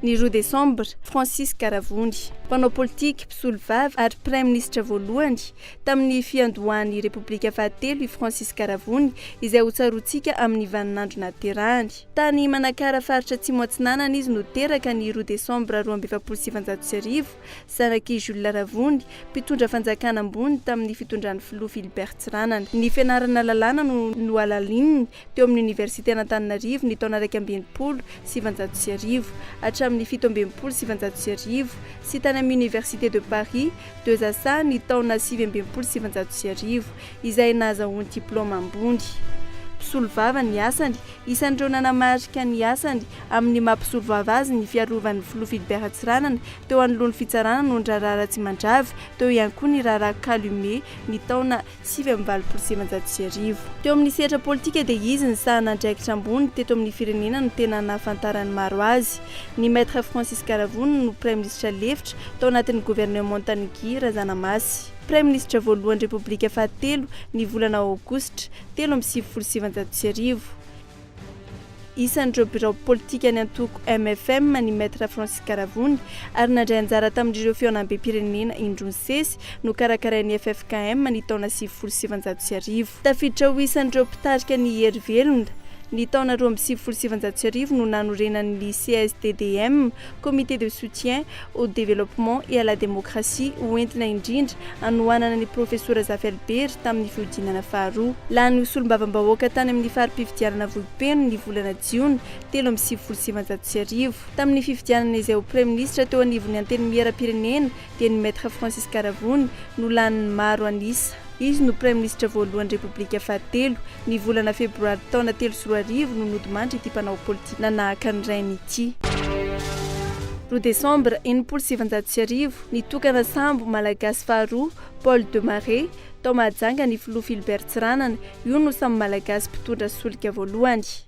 Ny roa Desambra, Francis Karavony, mpanao politika, mpisolo vavy ary Prime Ministra voalohany tamin'ny fiandohan'ny Repoblika fahatelo i Francis Karavony izay ho tsaroantsika amin'ny vaninandro naterahany. Tany Manakara faritra Atsimo Atsinanana izy no teraka ny roa Desambra 2709, zanaky Jules Ravony, mpitondra fanjakana ambony tamin'ny fitondran'ny filoha Philibert Tsiranana. Ny fianarana lalàna no alalininy teo amin'ny Université Antananarivo ny taona 2017 hatramin'ny 17 sy tany amin'ny Université de Paris 2 asa ny taona 17 izay nahazahoany diplôma ambony. Mpisolo vava ny asany, isan'andro nanamarika ny asany amin'ny mampisolo vava azy ny fiarovan'ny filoha Philibert Tsiranana teo anoloan'ny fitsarana no ndrarara tsy mandravy, teo ihany koa ny rara Kalume ny taona 17 Teo amin'ny sehatra politika dia izy ny sahan'andraikitra ambony teto amin'ny firenena no tena nahafantarany maro azy. Ny maître Francis Karavony no Prime Ministra lefitra tao anatin'ny gouvernement Tanigy Razanamasy. Prime Ministra voalohany Repoblika fahatelo ny volana Aogositra 17 Isan'ireo birao politika ny antoko MFM ny maître Francis Karavony ary nandray anjara tamin'ireo fiaonam-be-pirenena indroany sesy no karakarain'ny FFKM ny taona 17 Tafiditra ho isan'ireo mpitarika ny hery velona ny taona 17 no nanorenan'ny CSDDM, Comité de soutien au développement et à la démocratie, hoentina indrindra anohanana ny professeur Zafelbery tamin'ny fiodinana faharoa. Lany solombavam-bahoaka tany amin'ny fari-pifidianana Vohipeno ny volana Jiona 17 Tamin'ny fifidianana izay ho Prime Ministra teo anivon'ny anteny miaram-pirenena dia ny maître Francis Karavony no lany maro anisa. Izy no Prime Ministra voalohany Repoblika fahatelo ny volana Febroary taona 2013 no nodimandry ity mpanao politika nanahaka ny rainy ity. Roa Desambra 17 nitokana sambo malagasy faharoa Paul de Marais tao mahajanga ny filoha Philibert Tsiranana, io no samy malagasy mpitondra solika voalohany.